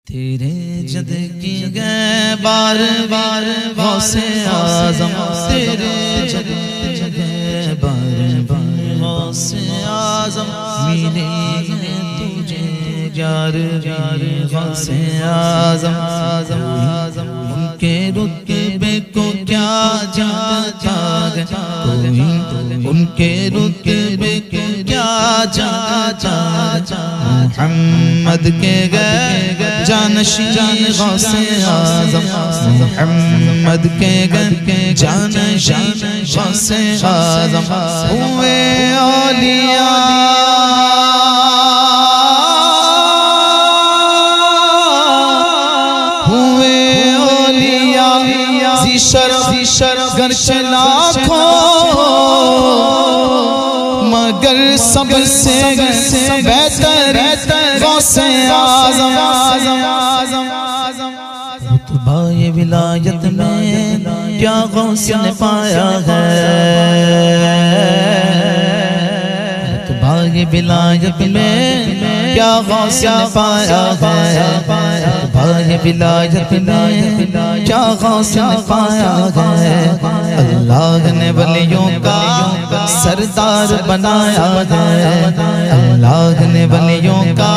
تیرے جد کی گئے بار بار غوث اعظم، تیرے جد کی گئے بار بار غوث اعظم، ملے گئے تجھے یار یار غوث اعظم، ان کے رتبے کو کیا جانتا ہے کوئی، ان کے رتبے کو کیا جانتا محمد کے گئے جانشین غوث اعظم، محمد کے گئے جانشین غوث اعظم، ہوئے اولیاء گرچہ لاکھوں مگر سب سے بہتر غوث اعظم، رتبہ ولایت میں کیا غوث نے پایا ہے، رتبہ ولایت میں کیا غوث نے پایا ہے، رتبہ ولایت میں کیا غوث نے پایا ہے، اللہ نے ولیوں کا سردار بنایا ہے، اللہ نے ولیوں کا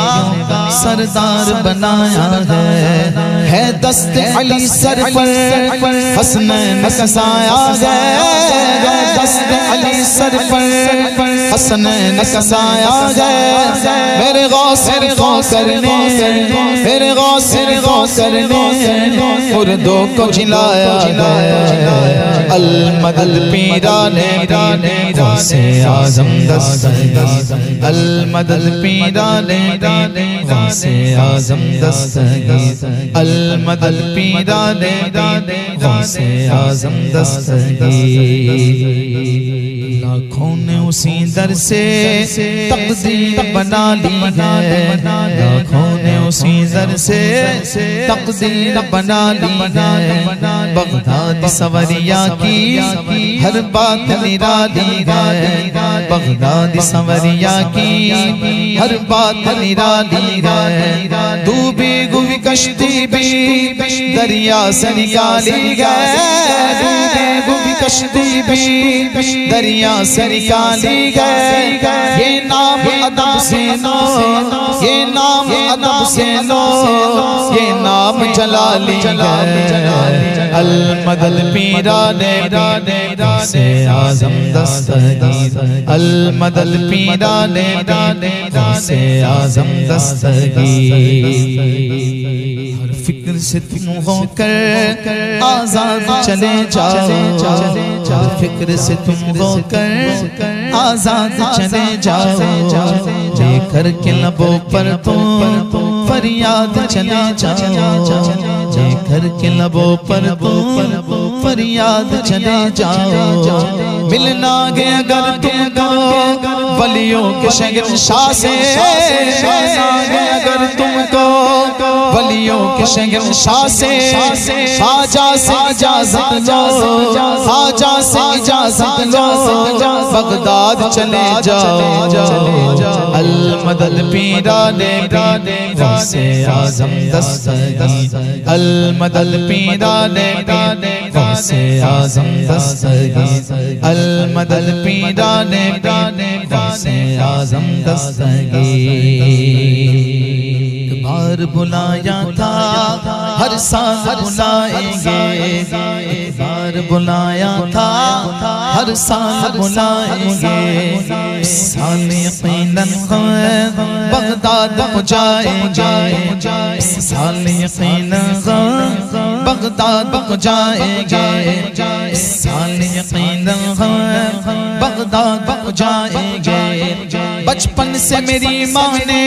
سردار بنایا ہے دست علی سر پر حسنین کا سایہ ہے، دست علی سر پر حسنین کا سایہ ہے، میرے غوث رضا کرنے، میرے غوث رضا کرنے مردوں کو جلایا ہے، المدد پیرانے غوث اعظم دستگیر، المدد پیرانے غوث اعظم دستگیر، المدد پیرانے غوث اعظم دستگیر، لاکھوں نے اسی در سے تقدیر بنا لی ہے، لاکھوں نے اسی در سے تقدیر بنا لی ہے، بغداد سوریا کی ہر بات نرالی ہے، بغداد سوریا کی ہر بات نرالی ہے، ڈوبی ہوئی کشتی بھی دریا سے نکالی گئے، ڈوبی ہوئی کشتی بھی دریا سے نکالی گئے، یہ نام ادب سے نو، یہ نام ادب سے نو، یہ نام جلالی گئے، المدد پیرانے غوث اعظم دستگیر، المدد پیرانے غوث اعظم دستگیر، ہر فکر سے تم ہو کر آزاد چلے جاؤ، ہر فکر سے تم ہو کر آزاد چلے جاؤ، لے کر کے لبوں پر تم فریاد چلے جاؤ، لے کر کے لبوں پر تم فریاد چلے جاؤ، ملنا گے اگر تم کو ولیوں کے شہنشاہ سے، ملنا گے اگر تم کو ولیوں کے شہنشاہ سے، خواجہ سے اجازت لو، خواجہ سے اجازت لو، بغداد چلے جاؤ، المدد پیرانے غوث اعظم دستگیر، المدد پیرانے غوث اعظم دستگیر، المدد پیرانے غوث اعظم دستگیر، بار بلایا تھا ہر سال بلائیں گے، بار بلایا تھا ہر سال بلائیں گے، اس سال یقیناً بغداد پہنچائیں گے، اس سال یقیناً بغداد پہنچائیں گے، اس سال یقیناً بغداد پہنچائیں گے، بچپن سے میری ماں نے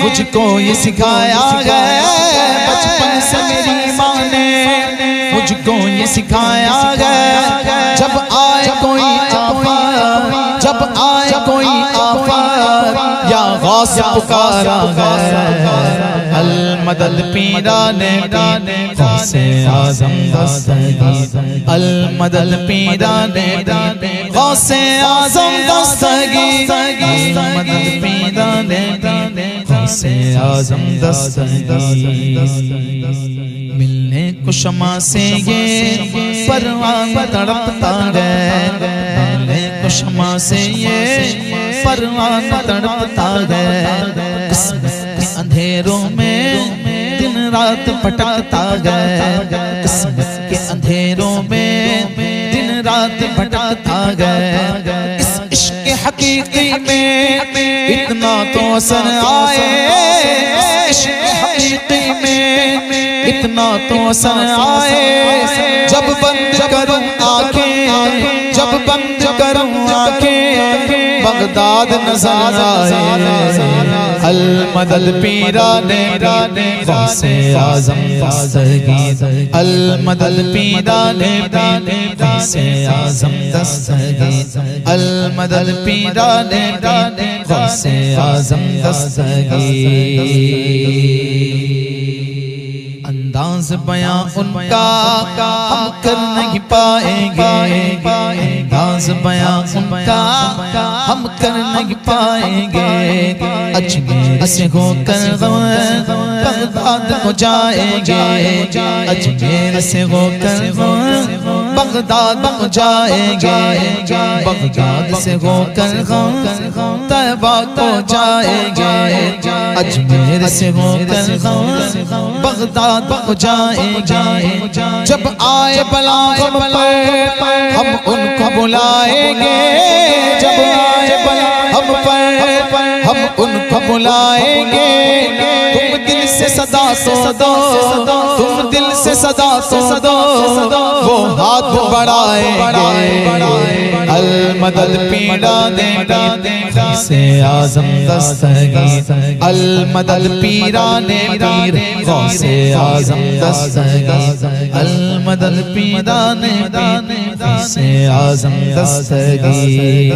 مجھ کو یہ سکھایا ہے، بچپن سے میری ماں نے مجھ کو یہ سکھایا ہے، جب آئے کوئی آفات، جب آئے کوئی آفات یا غوث پکارا ہے، المدد پیرانے غوث اعظم دستگیر، المدد پیرانے غوث اعظم دستگیر، المدد پیرانے غوثِ اعظم دستگیر ملنے کو شمع سے یہ پروان تڑپتا ہے ملنے کو شمع سے یہ پروان تڑپتا ہے قسمت کے اندھیروں میں دن رات بھٹکتا ہے قسمت کے اندھیروں میں دن رات بھٹکتا ہے اس عشق حقیقی میں اتنا تو اثر آئے اس عشق حقیقی میں اتنا تو اثر آئے جب بند کروں آنکھیں جب بند کروں آنکھیں بغداد نظر آئے المدد پیران غوثِ اعظم دستگیر المدد پیران غوثِ اعظم دستگیر المدد پیران غوثِ اعظم دستگیر انداز بیاں ان کا ہم کر نہیں پائیں گے انداز بیاں ان کا ہم کر نہیں پائیں گے اجمیر سے ہو کر بغداد کو جائیں گے اجمیر سے ہو کر بغداد کو جائیں گے بغداد سے ہو کر طیبہ کو جائیں گے اجمیر سے ہو کر بغداد کو جائیں گے جب آئے بلا غم پر ہم ان کو بلائیں گے جب آئے بلا ہم پر ہم ان کو بلائیں گے تم دل سے صدا تو دو تم دل سے صدا تو دو وہ ہاتھ بڑھائیں گے المدد پیران غوثِ اعظم دستگیر المدد پیران غوثِ اعظم دستگیر المدد پیران غوثِ اعظم دستگیر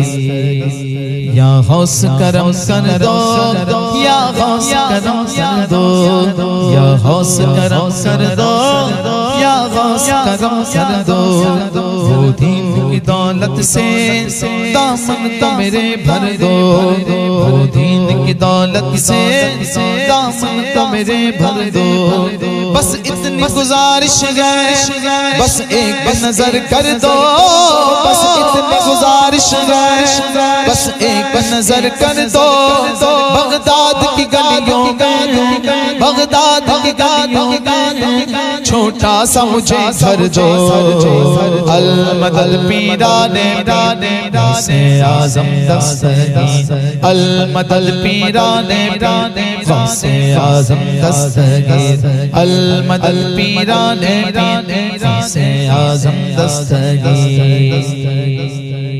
یا غوث کرم کر دو یا غوث کرم کر دو یا غوث کرم کر دو یا غوث کرم کر دو وہ دین کی دولت سے دامن تو میرے بھر دو وہ دین کی دولت سے دامن تو میرے بھر دو بس اتنی گزارش ہے بس ایک نظر کر دو بس اتنی گزارش ہے بس ایک نظر کر دو بغداد کی گلیوں میں بغداد کی گلیوں میں چھوٹا سا مجھے گھر دو المدد پیران غوثِ اعظم دستگیر المدد پیران غوثِ اعظم دستگیر المدد پیران غوثِ اعظم دستگیر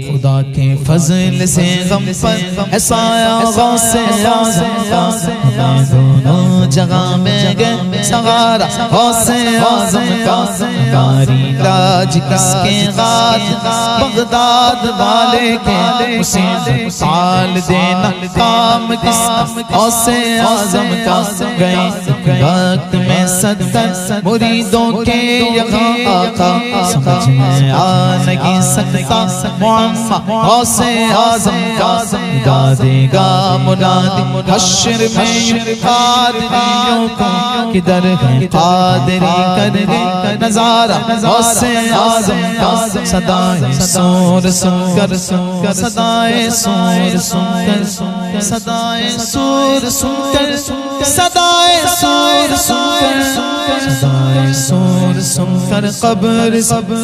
خدا کے فضل سے غم پر ہے سایہ غوثِ اعظم ہمیں دونوں جگہ میں گئے سہارا غوثِ اعظم کا ہماری لاج کس کے غات بغداد والے کے اسے سال دینا کام کس غوثِ اعظم کا گئے وقت میں 70 مریدوں کے یہاں آقا سمجھ میں آ نہیں سکتا معمہ غوثِ اعظم کا دادے گا منادی حشر میں قادریوں کو کدھر ہے قادری کر گے نظارہ غوثِ اعظم کا صدائے سور سن کر صدائے سور سن کر صدائے سور سن کر صدائے سور سن کر صدائے سور سن کر قبر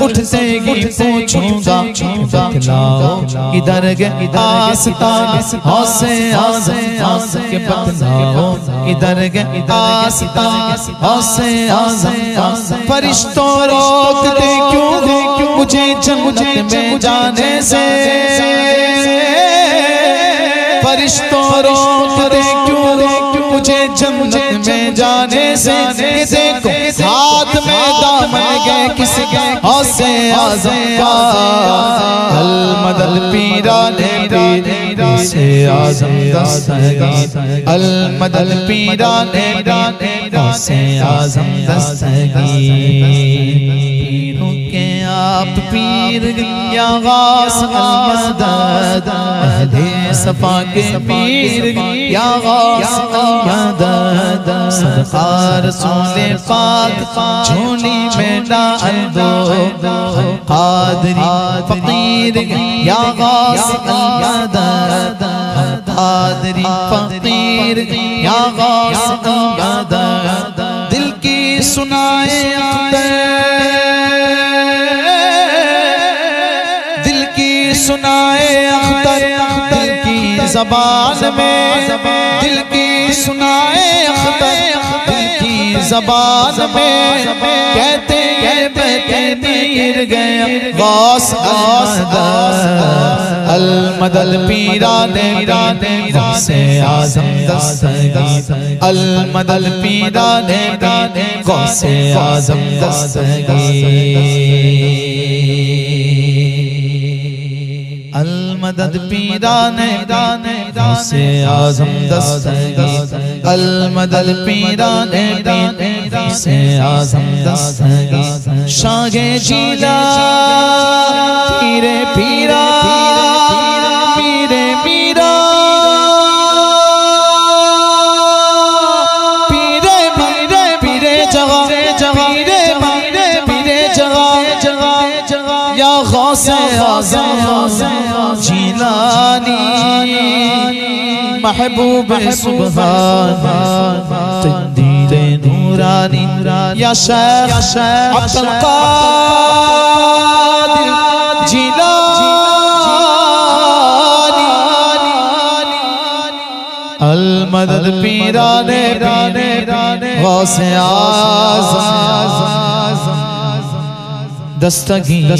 اٹھتے گی پوچھوں گا بتلاؤ ادھر گئے آستان غوثِ اعظم کے بتلاؤ ادھر گئے آستان غوثِ اعظم فرشتوں روکتے کیوں مجھے جنت میں جانے سے فرشتوں روکتے کیوں مجھے جنت میں جانے سے دیکھو ہاتھ میں دامن گئے کسی کے غوثِ اعظم کا المدد پیران غوثِ اعظم دستگیر المدد پیران غوثِ اعظم دستگیر پیروں کے آپ پیر یا غوث المدد اہل صفا کے پیر یا غوث المدد صدقہ رسول پاک جھولی میں ڈال دو قادری فقیر یا غوث المدد قادری فقیر یا غوث المدد دل کی سنائے دل کی سنائے اختر دل کی زبان میں دل کی سنائے اختر دل کی زبان میں کہتے ہیں بہتے میر گیا غوث المدد پیران غوث اعظم دستگیر المدد پیران غوث اعظم دستگیر المدد پیران غوث اعظم دستگیر المدد پیران غوث اعظم دستگیر شاہ جیلا پیرے پیرا پیرے میرا پیرے میرے پیرے جگہ پیرے میرے پیرے جگہ یا غوث اعظم جیلانی محبوب سبحان تقدیر نورانی یا شیخ عبد القادر جیلانی المدد پیران غوث اعظم دستگیر